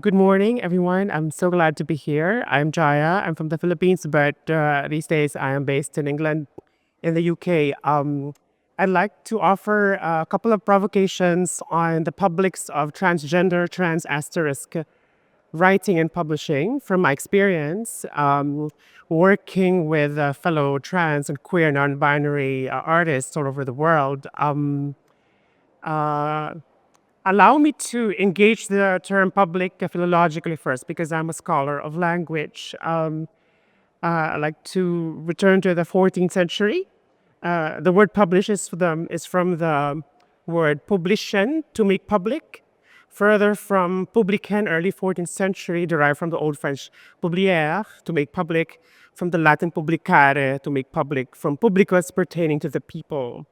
Good morning, everyone. I'm so glad to be here. I'm Jaya. I'm from the Philippines, but these days I am based in England, in the UK. I'd like to offer a couple of provocations on the publics of transgender, trans asterisk writing and publishing from my experience working with fellow trans and queer non-binary artists all over the world. Uh, Allow me to engage the term public philologically first, because I'm a scholar of language. I like to return to the 14th century. The word publish is from the word publition, to make public. Further from publican, early 14th century, derived from the Old French publier, to make public, from the Latin publicare, to make public, from publicus, pertaining to the people.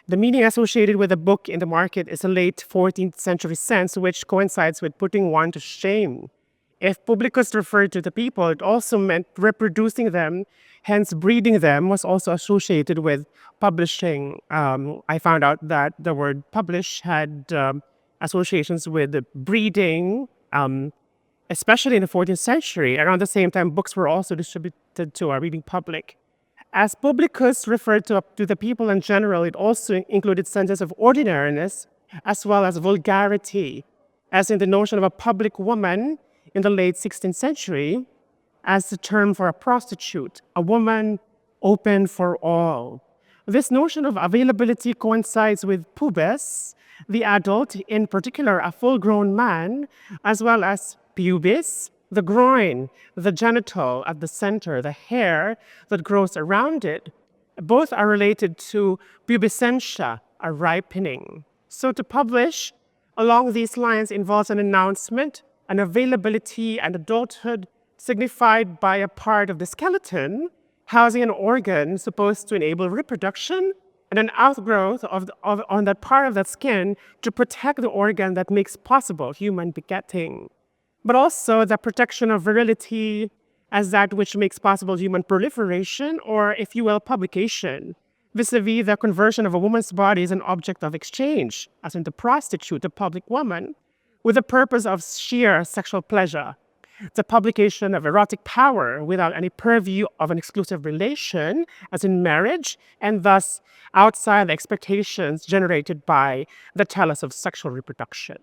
The meaning associated with a book in the market is a late 14th century sense, which coincides with putting one to shame. If publicus referred to the people, it also meant reproducing them, hence breeding them was also associated with publishing. I found out that the word publish had associations with breeding, especially in the 14th century. Around the same time, books were also distributed to our reading public. As publicus referred to the people in general, it also included senses of ordinariness as well as vulgarity, as in the notion of a public woman in the late 16th century as the term for a prostitute, a woman open for all. This notion of availability coincides with pubis, the adult, in particular a full-grown man, as well as pubis, the groin, the genital at the center, the hair that grows around it. Both are related to pubescentia, a ripening. So to publish along these lines involves an announcement, an availability, and adulthood signified by a part of the skeleton housing an organ supposed to enable reproduction and an outgrowth on that part of that skin to protect the organ that makes possible human begetting, but also the protection of virility as that which makes possible human proliferation, or, if you will, publication, vis-a-vis the conversion of a woman's body as an object of exchange, as in the prostitute, a public woman, with the purpose of sheer sexual pleasure, the publication of erotic power without any purview of an exclusive relation, as in marriage, and thus outside the expectations generated by the telos of sexual reproduction.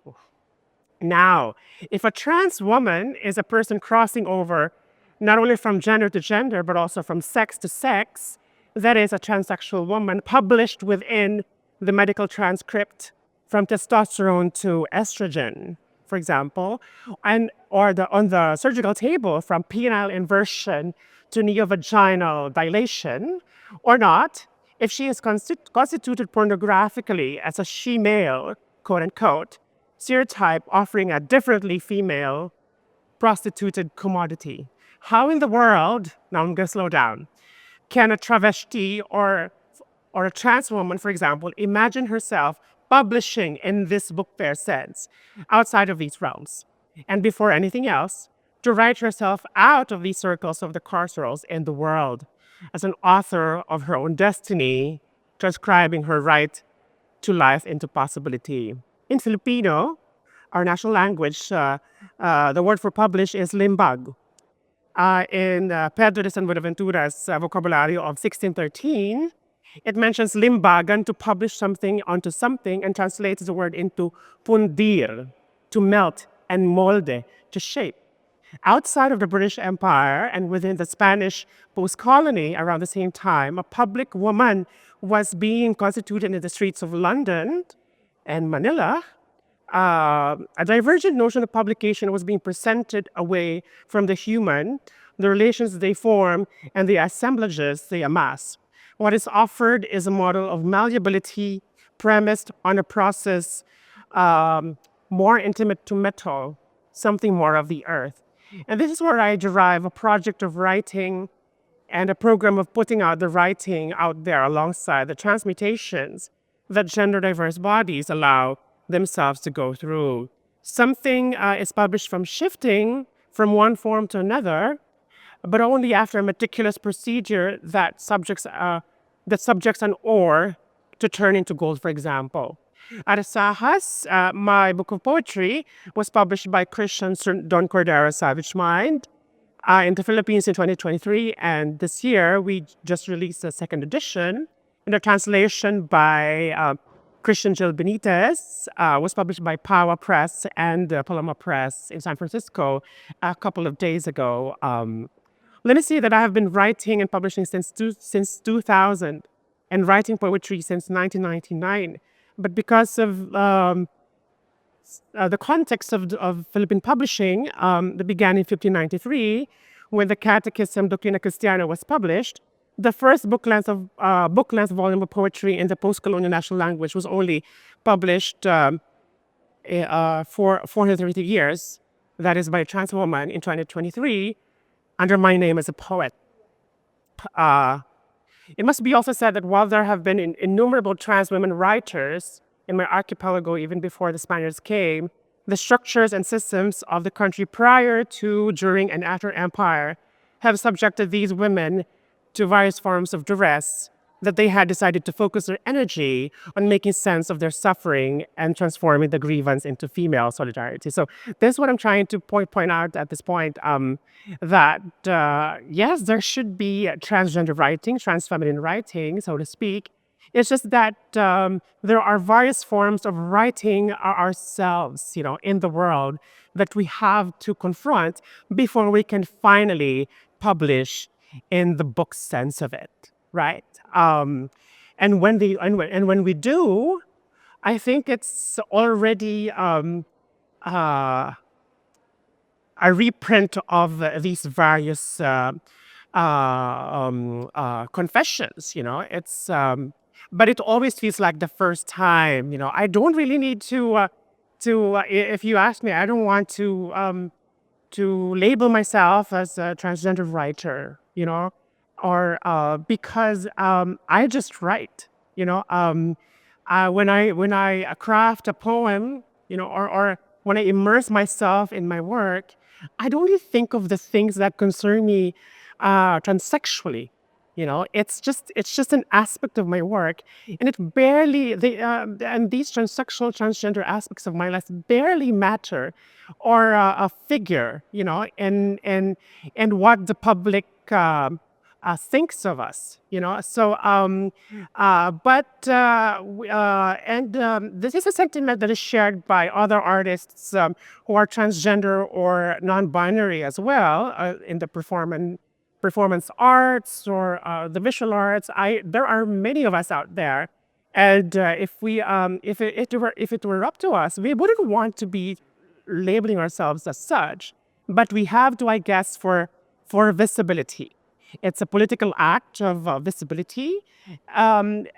Now, if a trans woman is a person crossing over not only from gender to gender, but also from sex to sex, that is a transsexual woman published within the medical transcript from testosterone to estrogen, for example, on the surgical table from penile inversion to neovaginal dilation, or not, if she is constituted pornographically as a she-male, quote unquote, stereotype offering a differently female prostituted commodity. How in the world, now I'm gonna slow down, can a travesti or a trans woman, for example, imagine herself publishing in this book fair sense outside of these realms? And before anything else, to write herself out of these circles of the carcerals in the world as an author of her own destiny, transcribing her right to life into possibility. In Filipino, our national language, the word for publish is limbag. In Pedro de San Buenaventura's vocabulary of 1613, it mentions limbagan, to publish something onto something, and translates the word into pundir, to melt, and molde, to shape. Outside of the British Empire and within the Spanish post-colony around the same time, a public woman was being constituted in the streets of London and Manila. A divergent notion of publication was being presented away from the human, the relations they form, and the assemblages they amass. What is offered is a model of malleability premised on a process more intimate to metal, something more of the earth. And this is where I derive a project of writing and a program of putting out the writing out there alongside the transmutations that gender diverse bodies allow themselves to go through. Something is published from shifting from one form to another, but only after a meticulous procedure that subjects an ore to turn into gold, for example. At Asajas, my book of poetry was published by Kristian Don Cordero Savage Mind in the Philippines in 2023. And this year, we just released a second edition. And the translation by Kristian Gil Benitez was published by Pawa Press and Paloma Press in San Francisco a couple of days ago. Let me see that I have been writing and publishing since 2000 and writing poetry since 1999. But because of the context of Philippine publishing that began in 1593, when the Catechism Doctrina Christiana was published, the first book-length volume of poetry in the post-colonial national language was only published for 430 years. That is by a trans woman in 2023 under my name as a poet. It must be also said that while there have been innumerable trans women writers in my archipelago even before the Spaniards came, the structures and systems of the country prior to, during, and after empire have subjected these women to various forms of duress that they had decided to focus their energy on making sense of their suffering and transforming the grievance into female solidarity. So this is what I'm trying to point out at this point, that yes, there should be transgender writing, transfeminine writing, so to speak. It's just that there are various forms of writing ourselves, in the world that we have to confront before we can finally publish in the book sense of it, right? And when we do, I think it's already a reprint of these various confessions. It's but it always feels like the first time. I don't really need to. If you ask me, I don't want to label myself as a transgender writer. Or because I just write. When I craft a poem, or when I immerse myself in my work, I don't really think of the things that concern me transsexually. It's just an aspect of my work, and it barely and these transsexual transgender aspects of my life barely matter, or a figure, and what the public thinks of us, So, this is a sentiment that is shared by other artists who are transgender or non-binary as well in the performance arts or the visual arts. There are many of us out there, and if it were up to us, we wouldn't want to be labeling ourselves as such, but we have to, I guess, for visibility. It's a political act of visibility, and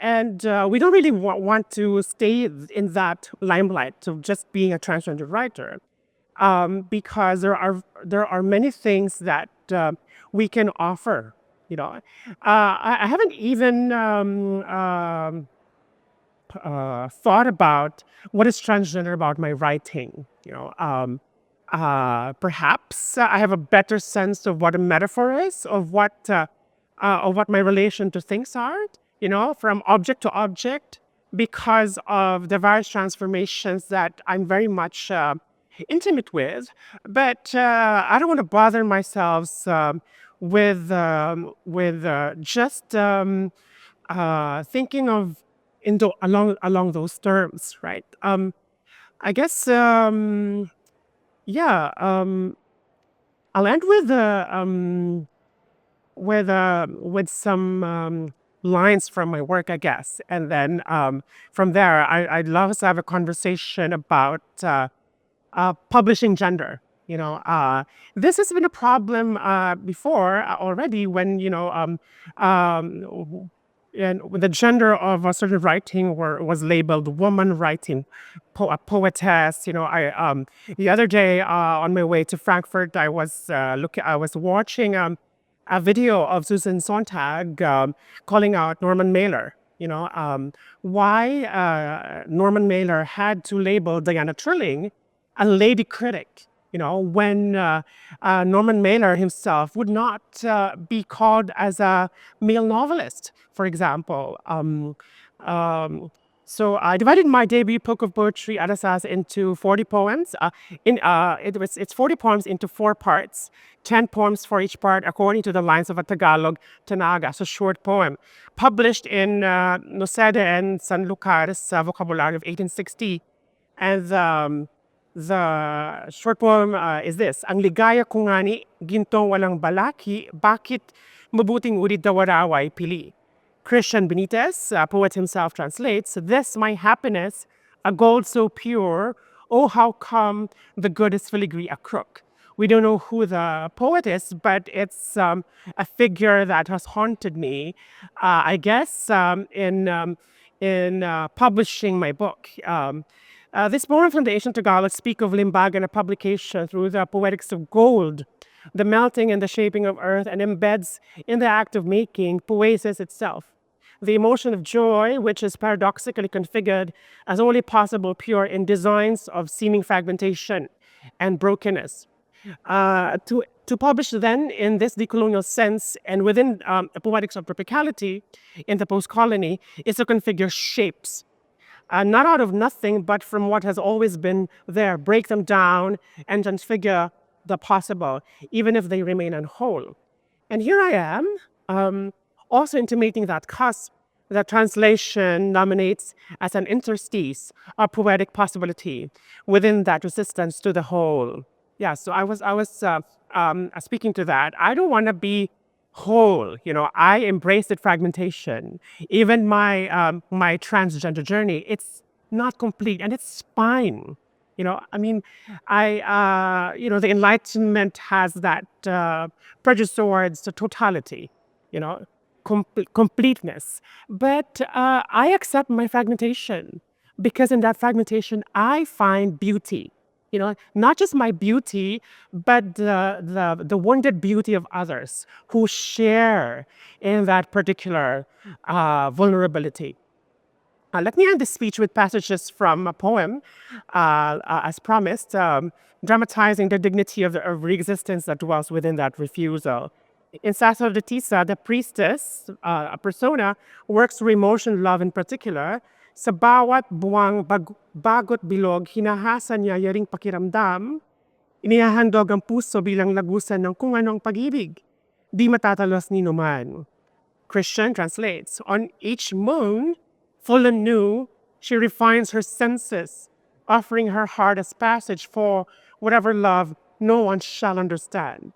we don't really want to stay in that limelight of just being a transgender writer, because there are many things that we can offer. I haven't even thought about what is transgender about my writing. Perhaps I have a better sense of what a metaphor is, of what my relation to things are, from object to object, because of the various transformations that I'm very much intimate with. But I don't want to bother myself with just thinking of along those terms, right? I guess. Yeah, I'll end with some lines from my work, I guess, and then from there, I'd love us to have a conversation about publishing gender. This has been a problem before already when and the gender of a certain writing was labeled woman writing, a poetess. The other day on my way to Frankfurt, I was watching a video of Susan Sontag calling out Norman Mailer. Why Norman Mailer had to label Diana Trilling a lady critic. When Norman Mailer himself would not be called as a male novelist, for example. So I divided my debut book of poetry, Arasas, into 40 poems. It's 40 poems into 4 parts, 10 poems for each part, according to the lines of a Tagalog Tanaga, so short poem, published in Noceda and Sanlucar's vocabulary of 1860. And the short poem is this: Ang ligaya ko ngani, gintong walang balaki, bakit mabuting ulit dawaraway pili? Kristian Benitez, poet himself, translates, This my happiness, a gold so pure, oh how come the good is filigree a crook. We don't know who the poet is, but it's a figure that has haunted me, I guess, in publishing my book. This poem from the ancient Tagalog speak of limbag and a publication through the poetics of gold, the melting and the shaping of earth, and embeds in the act of making poesis itself. The emotion of joy, which is paradoxically configured as only possible pure in designs of seeming fragmentation and brokenness. To publish then in this decolonial sense and within a poetics of tropicality in the post-colony is to configure shapes, not out of nothing, but from what has always been there, break them down and transfigure the possible, even if they remain unwhole. And here I am, also intimating that cusp that translation nominates as an interstice, a poetic possibility within that resistance to the whole. Yeah, so I was speaking to that. I don't want to be whole. I embrace the fragmentation. Even my transgender journey, it's not complete and it's fine. I mean, the Enlightenment has that prejudice towards the totality, completeness. But I accept my fragmentation because in that fragmentation, I find beauty. Not just my beauty, but the wounded beauty of others who share in that particular vulnerability. Let me end this speech with passages from a poem, as promised, dramatizing the dignity of re-existence that dwells within that refusal. In Sacerdotisa, the priestess, a persona, works through emotion, love in particular. Sa bawat buwang bagot bilog, hinahasa niya yaring pakiramdam, inihahandog ang puso bilang lagusan ng kung anong pag-ibig. Di matatalos ni numan. Kristian translates, On each moon, full and new, she refines her senses, offering her heart as passage for whatever love no one shall understand.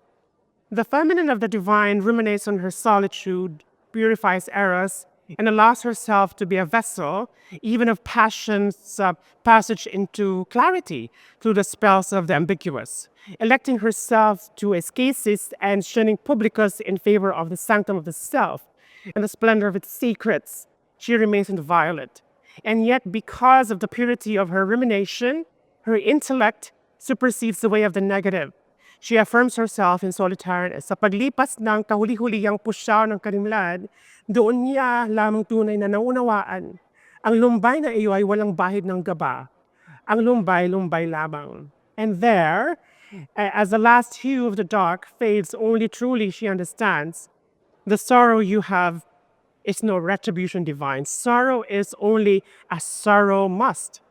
The feminine of the divine ruminates on her solitude, purifies eros, and allows herself to be a vessel, even of passion's passage into clarity through the spells of the ambiguous, electing herself to ascesis and shunning publicus in favor of the sanctum of the self and the splendor of its secrets. She remains inviolate. And yet, because of the purity of her rumination, her intellect supersedes the way of the negative. She affirms herself in solitariness. Sa paglipas ng kahuli-huliyang pusyaw ng karimlan, doon niya lamang tunay na naunawaan. Ang lumbay na iyo ay walang bahid ng gaba. Ang lumbay lamang. And there, as the last hue of the dark fades, only truly she understands. The sorrow you have is no retribution divine. Sorrow is only as sorrow must.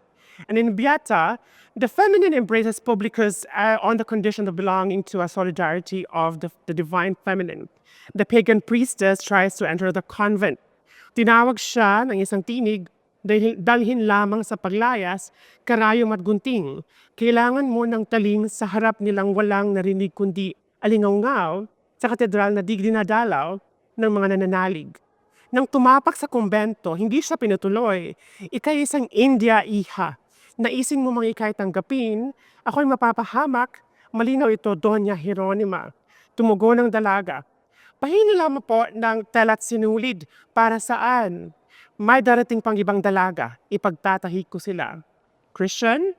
And in Beata, the feminine embraces publicus on the condition of belonging to a solidarity of the divine feminine. The pagan priestess tries to enter the convent. Tinawag siya ng isang tinig, dalhin lamang sa paglayas, karayom at gunting. Kailangan mo ng taling sa harap nilang walang narinig kundi alingaw-ngaw sa katedral na di dinadalaw ng mga nananalig. Nang tumapak sa kumbento, hindi siya pinutuloy. Ika'y isang India, iha. Naisin mo mga ika'y tanggapin, ako'y mapapahamak, malinaw ito, Doña Hieronima. Tumugo ng dalaga. Pahingi lamang po ng telat sinulid, para saan? May darating pang ibang dalaga, ipagtatahi ko sila. Kristian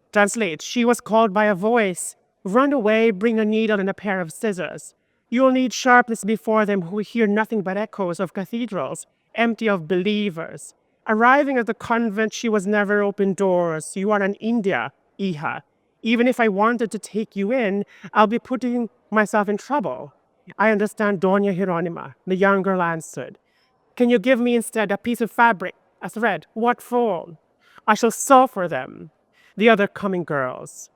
translates, she was called by a voice. Run away, bring a needle and a pair of scissors. You'll need sharpness before them who hear nothing but echoes of cathedrals, empty of believers. Arriving at the convent, she was never open doors. You are an India, Iha. Even if I wanted to take you in, I'll be putting myself in trouble. I understand, Doña Hieronima, the young girl answered. Can you give me instead a piece of fabric, a thread. What for? I shall sew for them, the other coming girls.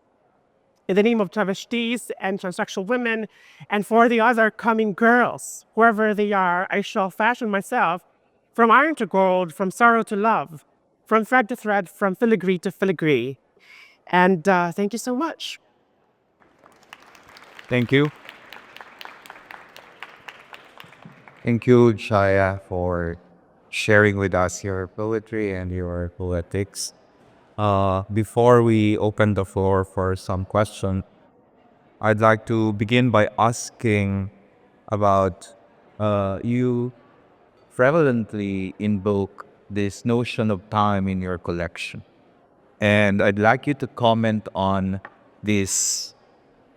In the name of travestis and transsexual women, and for the other coming girls, wherever they are, I shall fashion myself from iron to gold, from sorrow to love, from thread to thread, from filigree to filigree. And thank you so much. Thank you. Thank you, Jaya, for sharing with us your poetry and your poetics. Before we open the floor for some questions, I'd like to begin by asking about you prevalently invoke this notion of time in your collection. And I'd like you to comment on this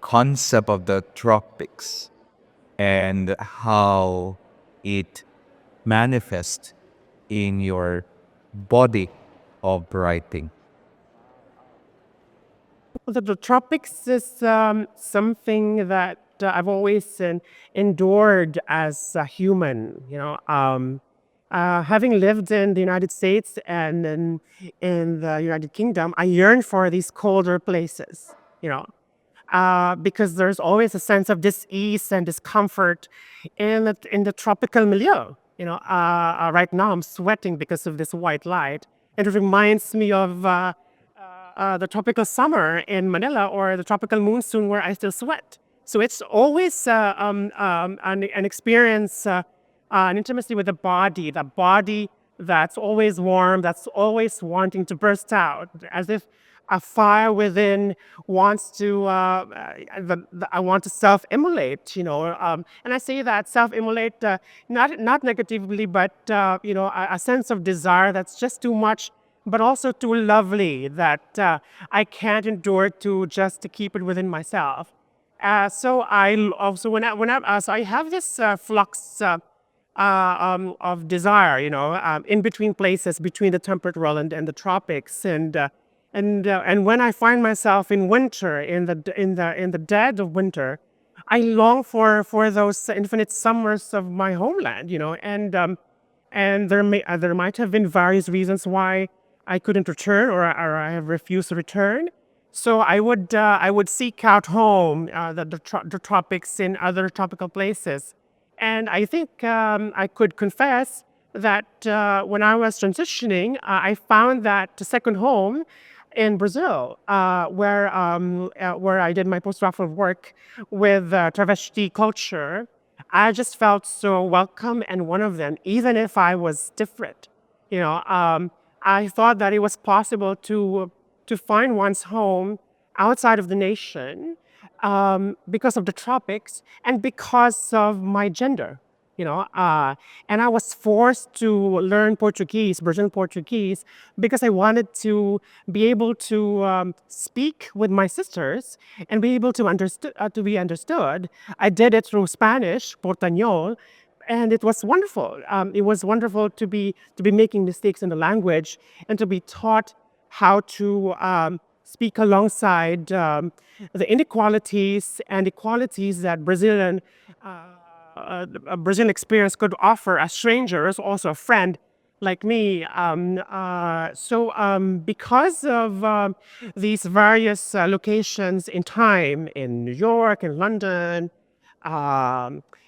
concept of the tropics and how it manifests in your body of writing. The tropics is something that I've always endured as a human. Having lived in the United States and in the United Kingdom, I yearn for these colder places. You know, because there's always a sense of dis-ease and discomfort in the tropical milieu. Right now I'm sweating because of this white light, and it reminds me of the tropical summer in Manila or the tropical monsoon where I still sweat. So it's always an experience, an intimacy with the body that's always warm, that's always wanting to burst out, as if a fire within wants to, I want to self-immolate, and I say that self-immolate, not negatively, but, a sense of desire that's just too much, but also too lovely that I can't endure to just to keep it within myself. So I also so I have this flux of desire, in between places, between the temperate world and the tropics, and when I find myself in winter, in the dead of winter, I long for those infinite summers of my homeland, and there might have been various reasons why I couldn't return, or I have refused to return. So I would seek out home, the tropics in other tropical places, and I think I could confess that when I was transitioning, I found that second home in Brazil, where I did my postdoctoral work with travesti culture. I just felt so welcome and one of them, even if I was different. I thought that it was possible to find one's home outside of the nation, because of the tropics and because of my gender. And I was forced to learn Portuguese, Brazilian Portuguese, because I wanted to be able to speak with my sisters and be able to be understood. I did it through Spanish, Portañol, and it was wonderful. It was wonderful to be making mistakes in the language and to be taught how to speak alongside the inequalities and equalities that Brazilian experience could offer a stranger, as also a friend like me. Because of these various locations in time, in New York, in London,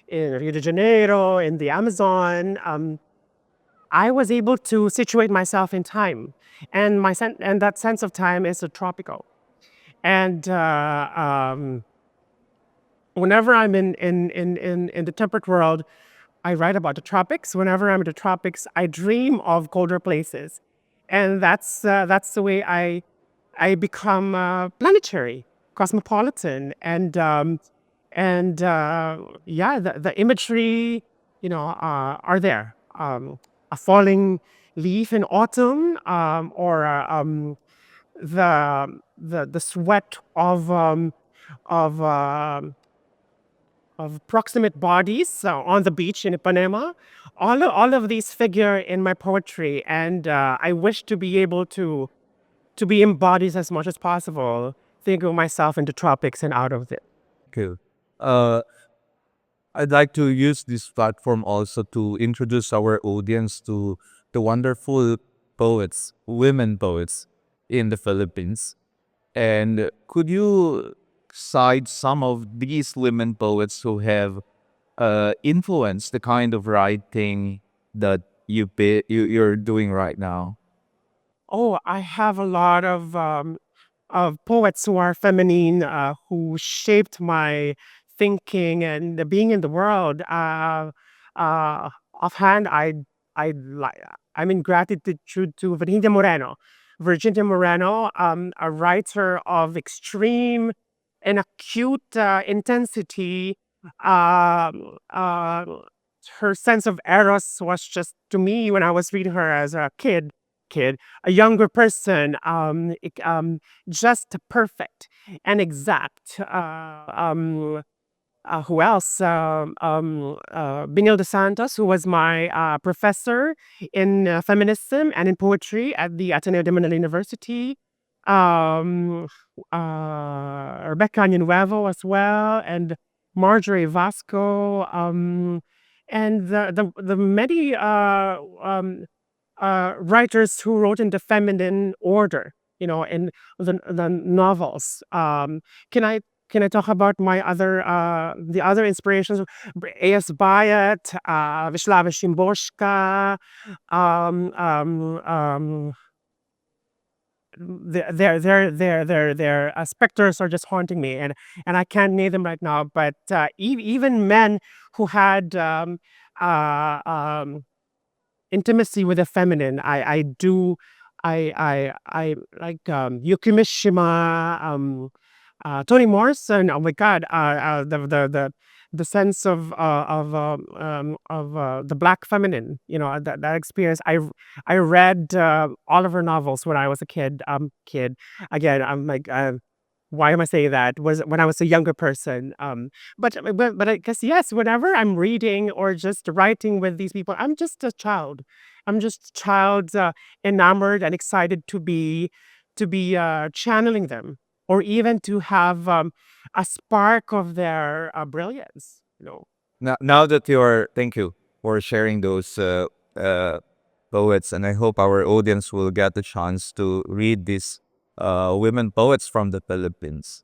in Rio de Janeiro, in the Amazon, I was able to situate myself in time, and and that sense of time is a tropical. And whenever I'm in the temperate world, I write about the tropics. Whenever I'm in the tropics, I dream of colder places, and that's the way I become planetary, cosmopolitan, and yeah, the imagery, are there. A falling leaf in autumn, or the sweat of proximate bodies on the beach in Ipanema. All of these figure in my poetry, and I wish to be able to be embodied as much as possible. Think of myself in the tropics and out of it. Cool. Uh, I'd like to use this platform also to introduce our audience to the wonderful poets, women poets in the Philippines. And could you cite some of these women poets who have influenced the kind of writing that you're doing right now? Oh, I have a lot of poets who are feminine, who shaped my thinking and being in the world. Uh, Offhand, I'm in gratitude to Virginia Moreno, a writer of extreme and acute intensity. Her sense of eros was just to me when I was reading her as a kid, a younger person, just perfect and exact. Who else? Benil de Santos, who was my professor in feminism and in poetry at the Ateneo de Manila University. Um, Rebecca Nuevo as well, and Marjorie Vasco, and the many writers who wrote in the feminine order, in the novels. Can I can I talk about my other the other inspirations? A.S. Byatt, Wisława Szymborska, um, um, um, their specters are just haunting me, and I can't name them right now. But even men who had intimacy with the feminine. I do. I like Yuki Mishima, Toni Morrison. Oh my God, the sense of the black feminine. That experience. I read all of her novels when I was a kid. Again, I'm like why am I saying that? Was when I was a younger person. But I guess yes, whenever I'm reading or just writing with these people, I'm just a child. I'm just a child, enamored and excited to be channeling them, or even to have a spark of their brilliance. Now that you're, thank you for sharing those uh, poets, and I hope our audience will get the chance to read these women poets from the Philippines.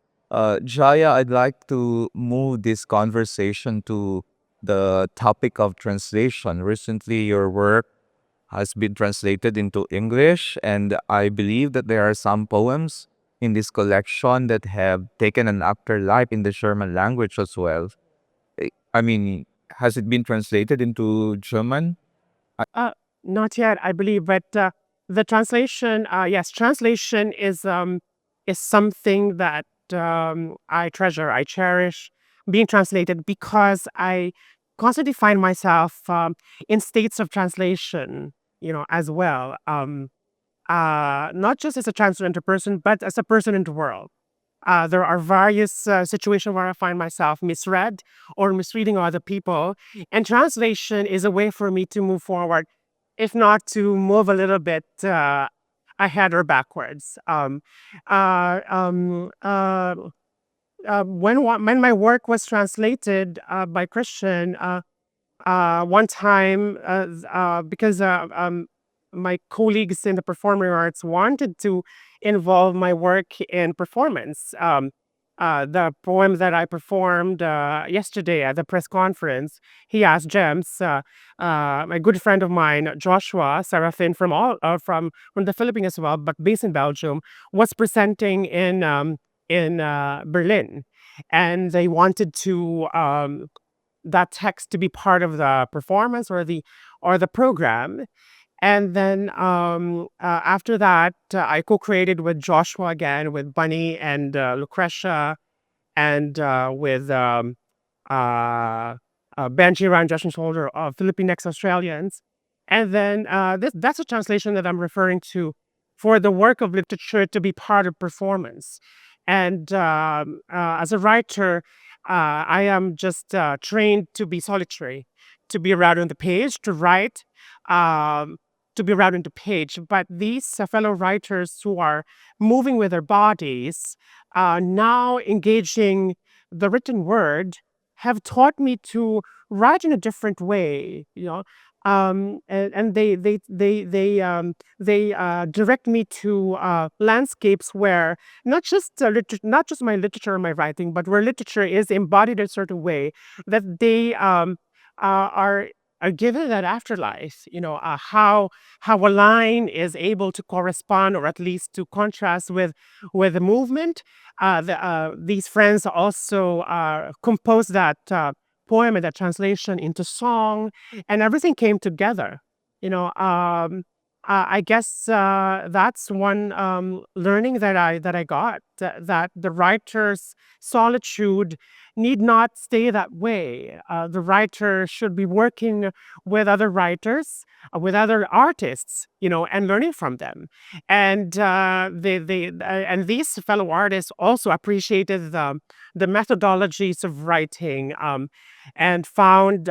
Jaya, I'd like to move this conversation to the topic of translation. Recently, your work has been translated into English, and I believe that there are some poems in this collection that have taken an afterlife in the German language as well. I mean, has it been translated into German? Uh, Not yet, I believe, but the translation, yes, translation is something that I treasure, I cherish being translated because I constantly find myself in states of translation, as well. Not just as a transgender person, but as a person in the world. There are various situations where I find myself misread or misreading other people, and translation is a way for me to move forward, if not to move a little bit ahead or backwards. When my work was translated by Kristian, one time, because my colleagues in the performing arts wanted to involve my work in performance. The poem that I performed yesterday at the press conference, he asked Gems, a good friend of mine, Joshua Serafin from the Philippines as well, but based in Belgium, was presenting in Berlin, and they wanted to that text to be part of the performance or the program. And then after that, I co-created with Joshua again, with Bunny and Lucretia, and with Benji and Justin Shoulder of Filipinx Australians. And then that's a translation that I'm referring to for the work of literature to be part of performance. And as a writer, I am just trained to be solitary, to be around on the page, to write, um, to be around on the page. But these fellow writers who are moving with their bodies, now engaging the written word, have taught me to write in a different way. And they direct me to landscapes where not just my literature or my writing, but where literature is embodied in a certain way that they are given that afterlife. How a line is able to correspond or at least to contrast with the movement. These friends also composed that poem and that translation into song, and everything came together. You know, I guess that's one learning that I got, that the writer's solitude need not stay that way. The writer should be working with other writers, with other artists, and learning from them. And and these fellow artists also appreciated the methodologies of writing, and found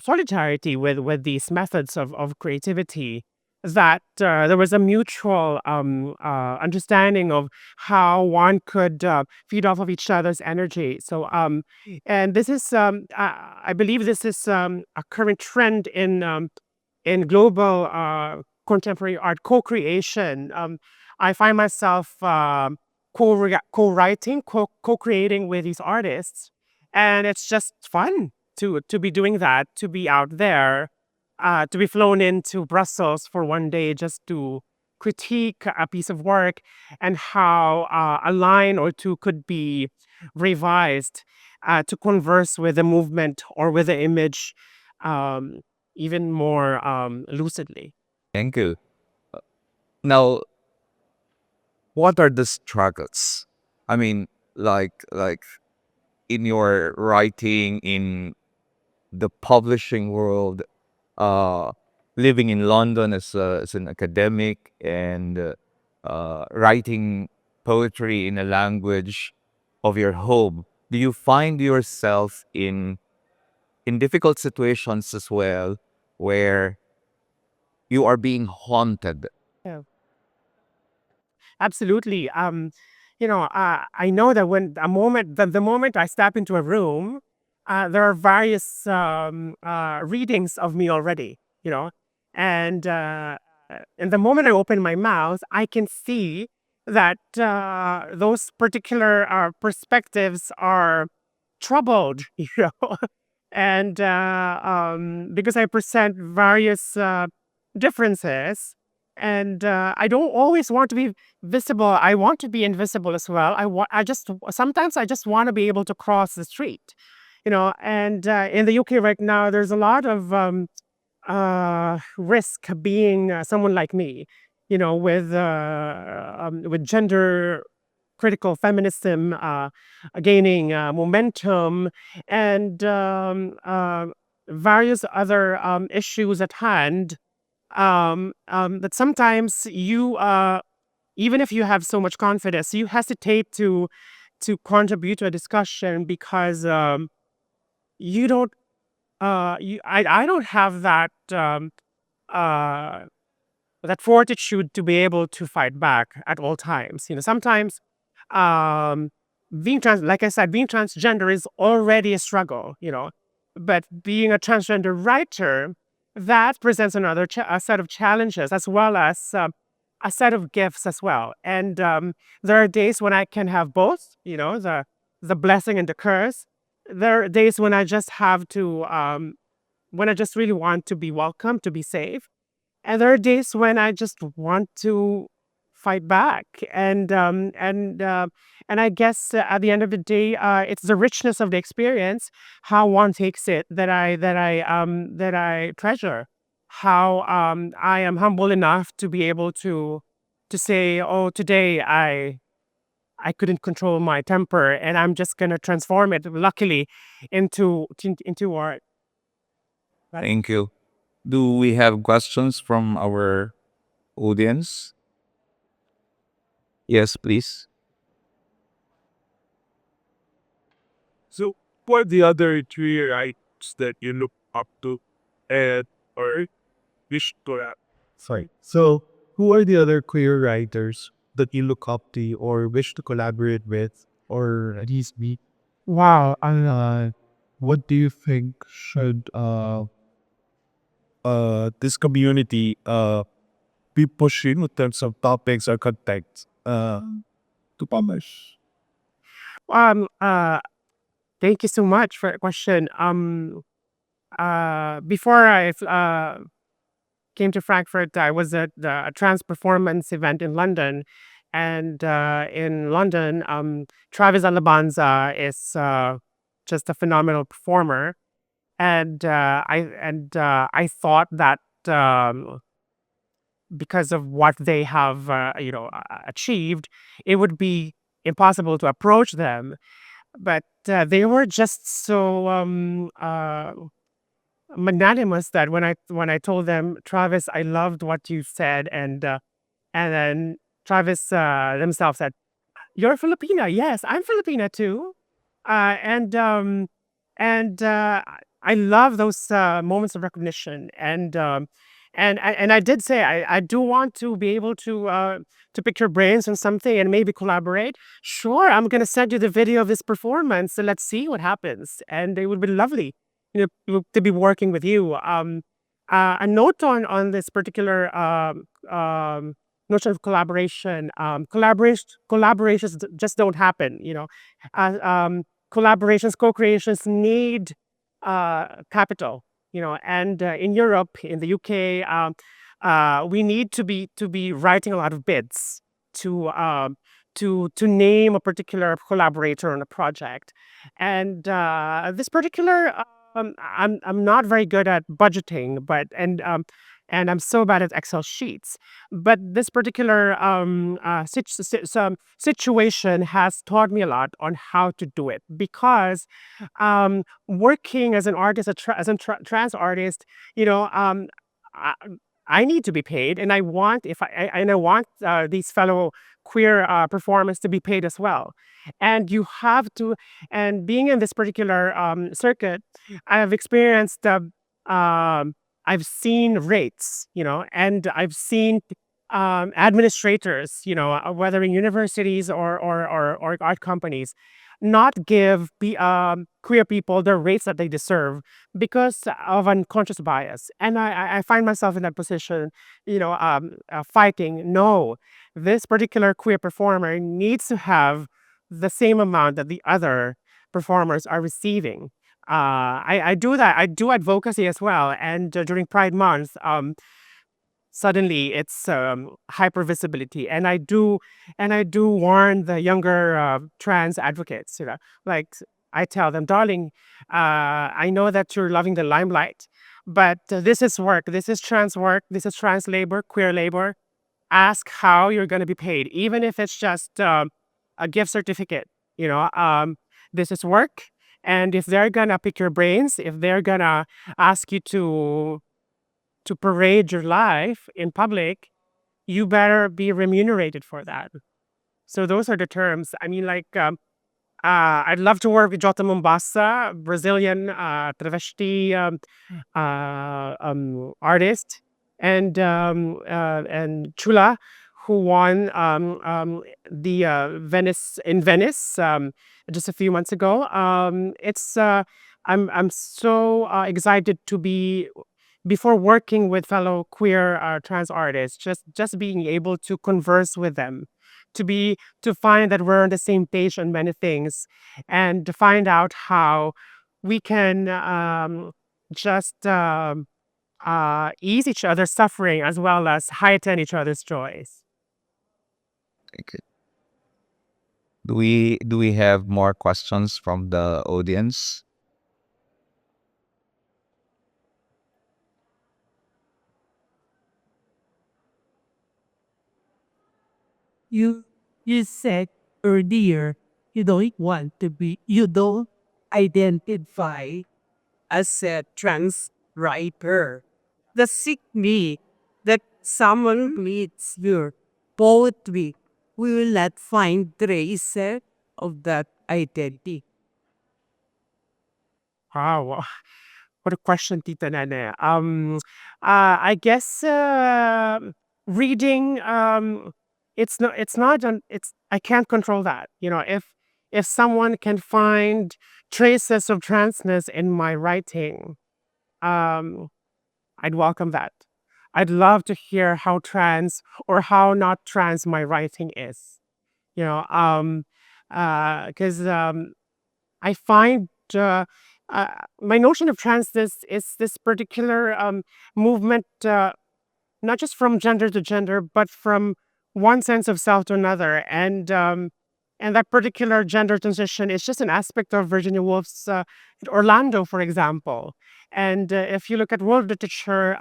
solidarity with these methods of creativity, that there was a mutual understanding of how one could feed off of each other's energy. And this is, I believe, this is a current trend in global contemporary art co-creation. I find myself co-writing, co-creating with these artists, and it's just fun to be doing that, to be out there, to be flown into Brussels for one day just to critique a piece of work, and how a line or two could be revised to converse with the movement or with the image um, even more lucidly. Thank you. Now, what are the struggles? I mean, like in your writing, in the publishing world, uh, living in London as an academic, and writing poetry in a language of your home. Do you find yourself in difficult situations as well, where you are being haunted? Yeah. Absolutely. I know that when the moment I step into a room, there are various readings of me already. And the moment I open my mouth, I can see that those particular perspectives are troubled. And because I present various differences, and I don't always want to be visible. I want to be invisible as well. Sometimes I just want to be able to cross the street, and in the UK right now, there's a lot of risk being someone like me, with gender critical feminism gaining momentum, and various other issues at hand, that sometimes you, even if you have so much confidence, you hesitate to contribute to a discussion because you don't I don't have uh that fortitude to be able to fight back at all times. Sometimes um like I said, being transgender is already a struggle, but being a transgender writer, that presents a set of challenges, as well as a set of gifts as well. And there are days when I can have both, the blessing and the curse. There are days when I just have to when I just really want to be welcome, to be safe. And there are days when I just want to fight back. And I guess at the end of the day, it's the richness of the experience, how one takes it, that I treasure. How I am humble enough to be able to say, oh, today I couldn't control my temper, and I'm just gonna transform it, luckily, into art. Right? Thank you. Do we have questions from our audience? Yes, please. So, what are the other three rights that you look up to and or wish to have? Sorry. So, who are the other queer writers that you look up to or wish to collaborate with or at least meet? Wow. What do you think should this community be pushing in terms of topics or content to publish? Um, uh, Thank you so much for the question. Before I came to Frankfurt, I was at a trans performance event in London. And in London, Travis Alabanza is just a phenomenal performer. And I thought that because of what they have, achieved, it would be impossible to approach them. But they were just so magnanimous that when I told them, Travis, I loved what you said, and then Travis themselves said, "You're Filipina, yes, I'm Filipina too," and I love those moments of recognition, and I did say I do want to be able to pick your brains on something and maybe collaborate. Sure, I'm gonna send you the video of this performance, so let's see what happens, and it would be lovely, to be working with you. A note on this particular notion of collaboration. Collaborations just don't happen. Collaborations, co-creations need capital. And in Europe, in the UK, we need to be writing a lot of bids to name a particular collaborator on a project. And this particular I'm not very good at budgeting, and I'm so bad at Excel sheets. But this particular situation has taught me a lot on how to do it, because working as an artist, trans artist, you know, I, I need to be paid, and I want if I want these fellow queer performers to be paid as well. And you have to, and being in this particular circuit, I have experienced. I've seen rates, and I've seen administrators, whether in universities or art companies, not give queer people the rates that they deserve because of unconscious bias. And I find myself in that position, fighting. No, this particular queer performer needs to have the same amount that the other performers are receiving. I do that. I do advocacy as well. And during Pride Month, suddenly it's hyper visibility, and I do warn the younger trans advocates. Like, I tell them, darling, I know that you're loving the limelight, but this is work. This is trans work. This is trans labor, queer labor. Ask how you're going to be paid, even if it's just a gift certificate. This is work. And if they're gonna pick your brains, if they're gonna ask you to parade your life in public, you better be remunerated for that. So those are the terms. I mean, like, I'd love to work with Jota Mombasa, Brazilian travesti artist, and Chula, who won the Venice just a few months ago. It's I'm so excited to be before working with fellow queer trans artists, just being able to converse with them, to find that we're on the same page on many things, and to find out how we can just ease each other's suffering as well as heighten each other's joys. Okay. Do we have more questions from the audience? You said earlier you don't identify as a trans writer. Does it mean that someone reads your poetry will not find traces of that identity? Wow, what a question, Tita Nene. I guess reading. I can't control that. If someone can find traces of transness in my writing, um, I'd welcome that. I'd love to hear how trans or how not trans my writing is. You know, because I find my notion of trans is this particular movement, not just from gender to gender, but from one sense of self to another, and that particular gender transition is just an aspect of Virginia Woolf's Orlando, for example. And if you look at world literature,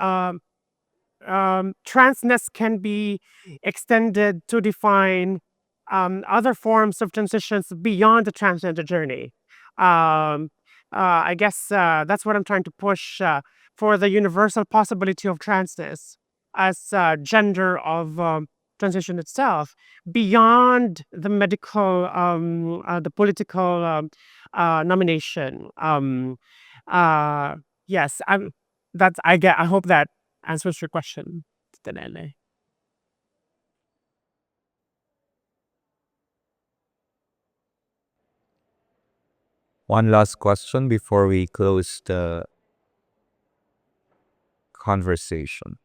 transness can be extended to define other forms of transitions beyond the transgender journey. Um, I guess that's what I'm trying to push for the universal possibility of transness as gender of transition itself, beyond the medical, the political nomination. Uh, yes, that's I get. I hope that answers your question, Stanley. One last question before we close the conversation.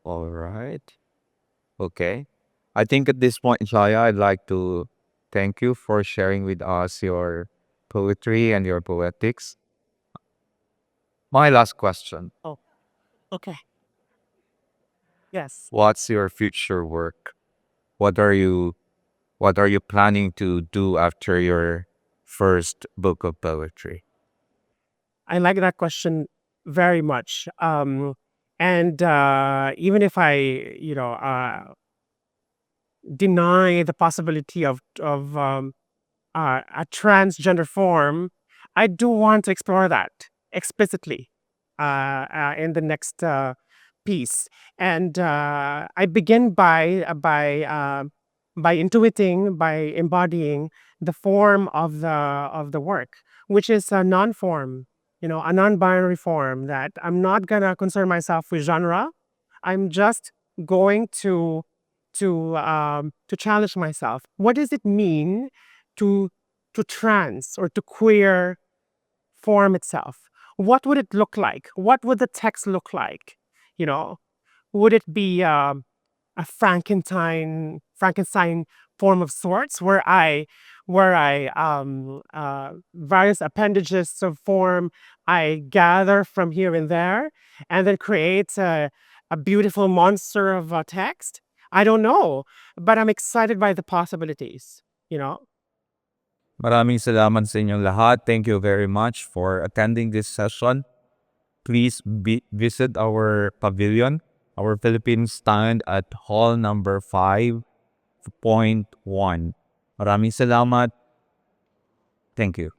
All right. Okay. I think at this point, Jaya, I'd like to thank you for sharing with us your poetry and your poetics. My last question. Oh, okay. Yes. What's your future work? What are you planning to do after your first book of poetry? I like that question very much. And even if I, deny the possibility of a transgender form, I do want to explore that explicitly in the next piece. And I begin by intuiting, by embodying the form of the work, which is a non-form, a non-binary form that I'm not gonna concern myself with genre. I'm just going to challenge myself. What does it mean to trans or to queer form itself? What would it look like? What would the text look like? You know, would it be a Frankenstein form of sorts, where I various appendages of form I gather from here and there, and then create a beautiful monster of text? I don't know, but I'm excited by the possibilities. You know. Maraming salamat sa inyong lahat. Thank you very much for attending this session. Please visit our pavilion, our Philippine stand at hall number 5.1. Maraming salamat. Thank you.